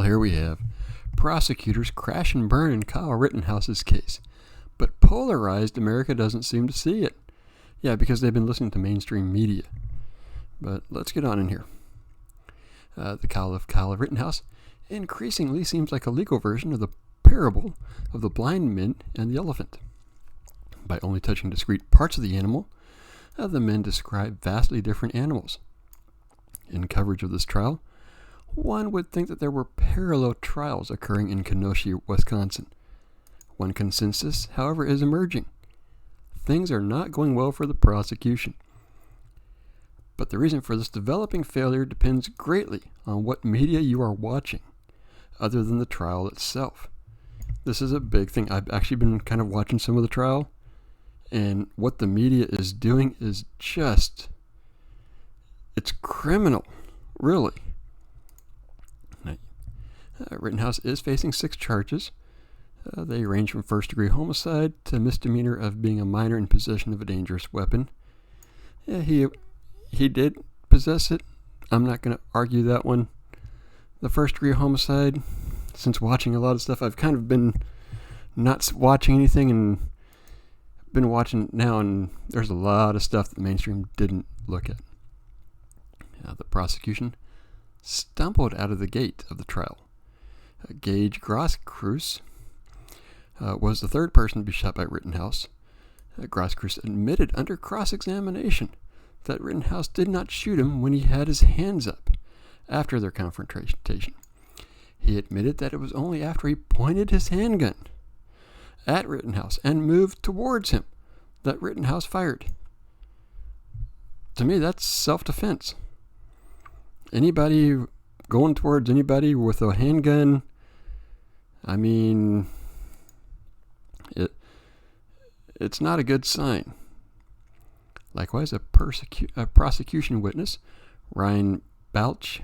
here we have prosecutors crash and burn in Kyle Rittenhouse's case. But polarized America doesn't seem to see it. Yeah, because they've been listening to mainstream media. But let's get on in here. The Kyle of Kyle Rittenhouse increasingly seems like a legal version of the parable of the blind men and the elephant. By only touching discrete parts of the animal, the men describe vastly different animals. In coverage of this trial, one would think that there were parallel trials occurring in Kenosha, Wisconsin. One consensus, however, is emerging. Things are not going well for the prosecution. But the reason for this developing failure depends greatly on what media you are watching, other than the trial itself. This is a big thing. I've actually been kind of watching some of the trial, and what the media is doing is just, it's criminal, really. Rittenhouse is facing 6 charges. They range from first-degree homicide to misdemeanor of being a minor in possession of a dangerous weapon. Yeah, he did possess it. I'm not going to argue that one. The first-degree homicide, since watching a lot of stuff, I've kind of been not watching anything and been watching now, and there's a lot of stuff that the mainstream didn't look at. The prosecution stumbled out of the gate of the trial. Gage Grosskreutz was the third person to be shot by Rittenhouse. Grosskreutz admitted under cross-examination that Rittenhouse did not shoot him when he had his hands up after their confrontation. He admitted that it was only after he pointed his handgun at Rittenhouse and moved towards him that Rittenhouse fired. To me, that's self-defense. Anybody going towards anybody with a handgun, I mean, it's not a good sign. Likewise, a prosecution witness, Ryan Balch,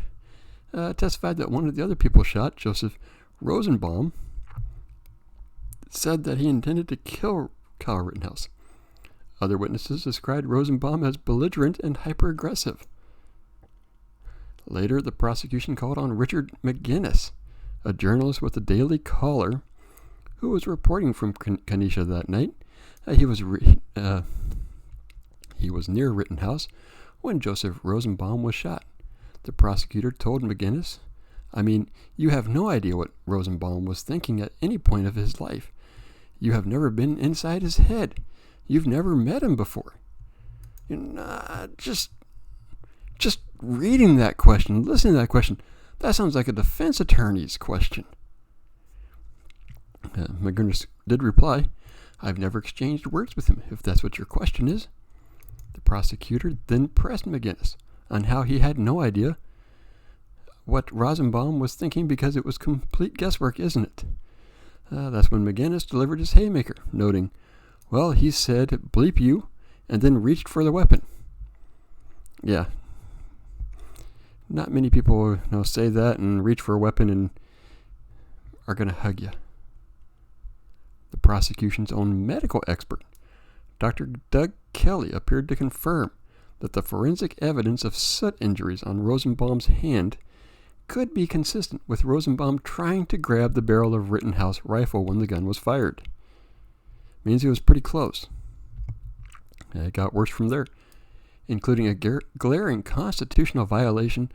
testified that one of the other people shot, Joseph Rosenbaum, said that he intended to kill Kyle Rittenhouse. Other witnesses described Rosenbaum as belligerent and hyper-aggressive. Later, the prosecution called on Richard McGinnis, a journalist with the Daily Caller, who was reporting from Kenosha that night. He was near Rittenhouse when Joseph Rosenbaum was shot. The prosecutor told McGinnis, you have no idea what Rosenbaum was thinking at any point of his life. You have never been inside his head. You've never met him before. Just reading that question, listening to that question, that sounds like a defense attorney's question. McGinnis did reply, I've never exchanged words with him, if that's what your question is. The prosecutor then pressed McGinnis on how he had no idea what Rosenbaum was thinking because it was complete guesswork, isn't it? That's when McGinnis delivered his haymaker, noting, well, he said, bleep you, and then reached for the weapon. Yeah. Not many people say that and reach for a weapon and are going to hug you. The prosecution's own medical expert, Dr. Doug Kelly, appeared to confirm that the forensic evidence of soot injuries on Rosenbaum's hand could be consistent with Rosenbaum trying to grab the barrel of Rittenhouse rifle when the gun was fired. Means he was pretty close. It got worse from there, including a glaring constitutional violation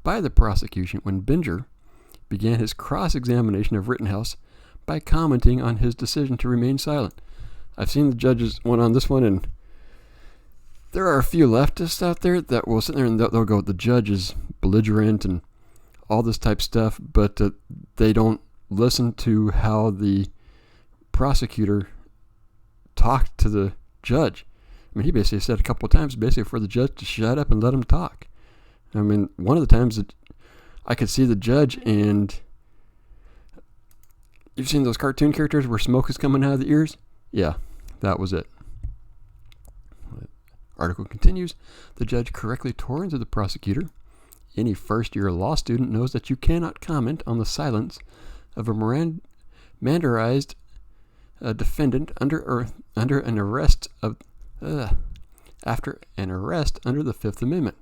by the prosecution when Binger began his cross-examination of Rittenhouse by commenting on his decision to remain silent. I've seen the judges one on this one, and there are a few leftists out there that will sit there and they'll go, the judge is belligerent and all this type stuff, but they don't listen to how the prosecutor talked to the judge. He basically said a couple of times, basically for the judge to shut up and let him talk. One of the times that I could see the judge, and you've seen those cartoon characters where smoke is coming out of the ears? Yeah, that was it. Article continues. The judge correctly tore into the prosecutor. Any first-year law student knows that you cannot comment on the silence of a mandarized defendant after an arrest under the Fifth Amendment,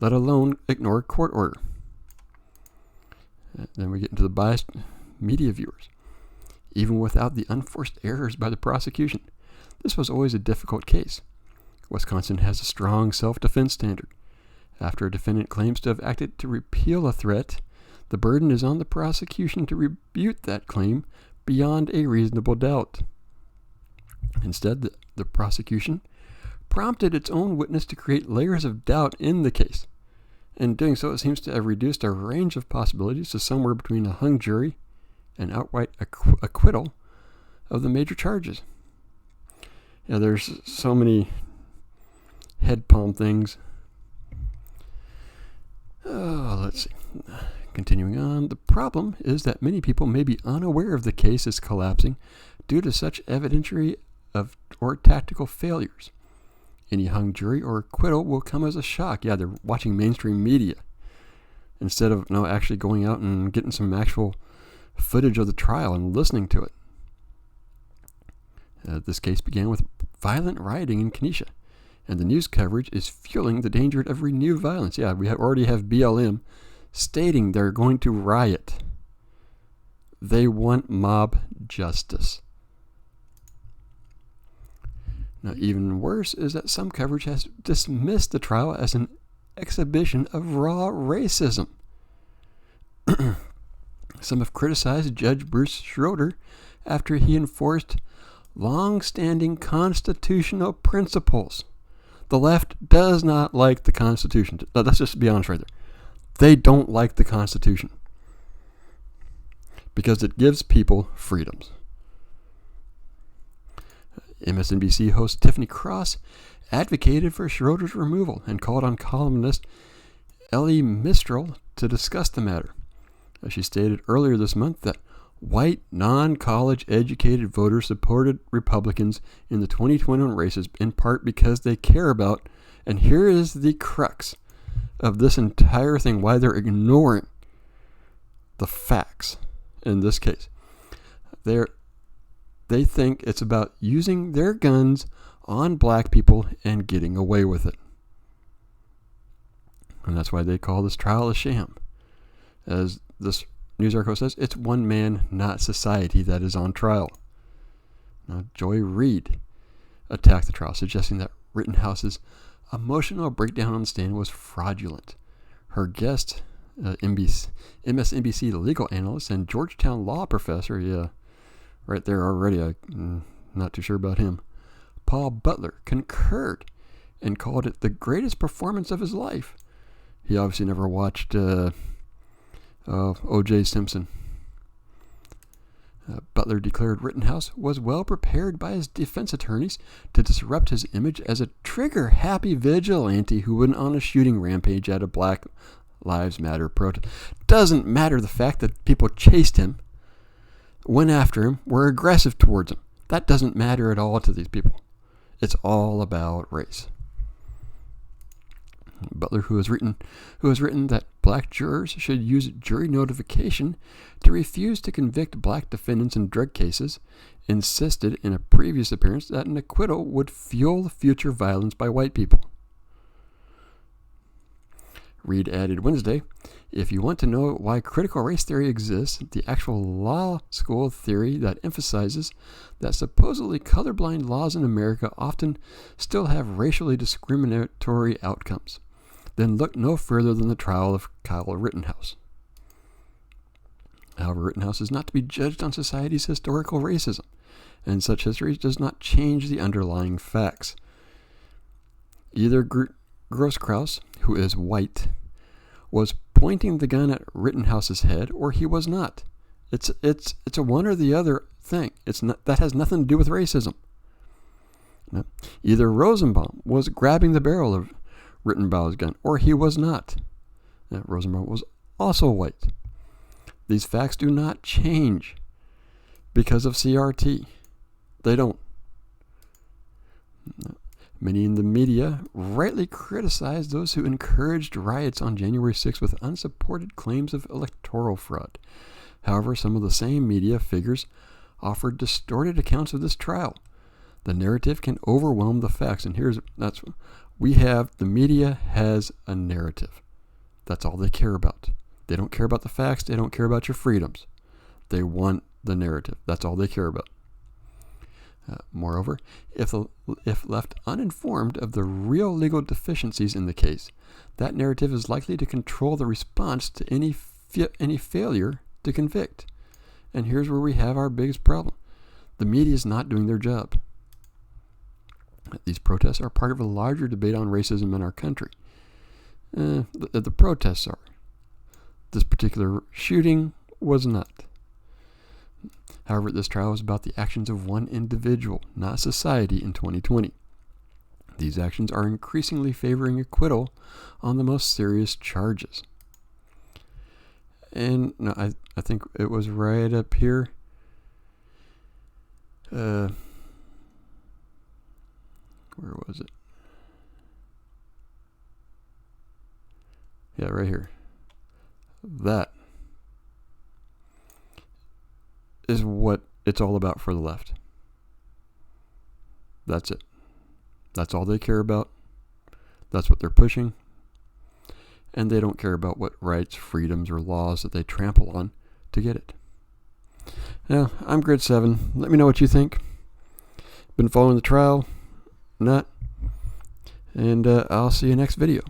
let alone ignore court order. Then we get into the biased media viewers. Even without the unforced errors by the prosecution, this was always a difficult case. Wisconsin has a strong self-defense standard. After a defendant claims to have acted to repeal a threat, the burden is on the prosecution to rebut that claim beyond a reasonable doubt. Instead, the prosecution prompted its own witness to create layers of doubt in the case. In doing so, it seems to have reduced a range of possibilities to somewhere between a hung jury and outright acquittal of the major charges. Yeah, there's so many head palm things. Let's see. Continuing on, the problem is that many people may be unaware of the case is collapsing due to such evidentiary or tactical failures. Any hung jury or acquittal will come as a shock. Yeah, they're watching mainstream media instead of actually going out and getting some actual footage of the trial and listening to it. This case began with violent rioting in Kenosha, and the news coverage is fueling the danger of renewed violence. Yeah, we already have BLM stating they're going to riot. They want mob justice. Now, even worse is that some coverage has dismissed the trial as an exhibition of raw racism. Some have criticized Judge Bruce Schroeder after he enforced long-standing constitutional principles. The left does not like the Constitution. Let's just be honest right there. They don't like the Constitution because it gives people freedoms. MSNBC host Tiffany Cross advocated for Schroeder's removal and called on columnist Ellie Mistral to discuss the matter. She stated earlier this month that white, non-college educated voters supported Republicans in the 2021 races in part because they care about, and here is the crux of this entire thing, why they're ignoring the facts in this case. They think it's about using their guns on black people and getting away with it. And that's why they call this trial a sham. As this news article says, it's one man, not society, that is on trial. Now, Joy Reid attacked the trial, suggesting that Rittenhouse's emotional breakdown on the stand was fraudulent. Her guest, MSNBC legal analyst and Georgetown law professor, right there already, I'm not too sure about him, Paul Butler, concurred and called it the greatest performance of his life. He obviously never watched O.J. Simpson. Butler declared Rittenhouse was well prepared by his defense attorneys to disrupt his image as a trigger-happy vigilante who went on a shooting rampage at a Black Lives Matter protest. Doesn't matter the fact that people chased him, went after him, were aggressive towards him. That doesn't matter at all to these people. It's all about race. Butler, who has written that black jurors should use jury notification to refuse to convict black defendants in drug cases, insisted in a previous appearance that an acquittal would fuel future violence by white people. Reid added Wednesday, if you want to know why critical race theory exists, the actual law school theory that emphasizes that supposedly colorblind laws in America often still have racially discriminatory outcomes, then look no further than the trial of Kyle Rittenhouse. However, Rittenhouse is not to be judged on society's historical racism, and such history does not change the underlying facts. Either Groskraus, who is white, was pointing the gun at Rittenhouse's head, or he was not. It's a one or the other thing. That has nothing to do with racism. No. Either Rosenbaum was grabbing the barrel of Rittenhouse's gun, or he was not. Rosenbaum was also white. These facts do not change because of CRT. They don't. No. Many in the media rightly criticized those who encouraged riots on January 6 with unsupported claims of electoral fraud. However, some of the same media figures offered distorted accounts of this trial. The narrative can overwhelm the facts, and the media has a narrative. That's all they care about. They don't care about the facts. They don't care about your freedoms. They want the narrative. That's all they care about. Moreover, if left uninformed of the real legal deficiencies in the case, that narrative is likely to control the response to any failure to convict. And here's where we have our biggest problem. The media is not doing their job. These protests are part of a larger debate on racism in our country. The protests are. This particular shooting was not. However, this trial is about the actions of one individual, not society, in 2020. These actions are increasingly favoring acquittal on the most serious charges. And no, I think it was right up here. Where was it? Yeah, right here. That is what it's all about for the left. That's it. That's all they care about. That's what they're pushing. And they don't care about what rights, freedoms, or laws that they trample on to get it. Now, I'm grade 7. Let me know what you think. Been following the trial? Not? And I'll see you next video.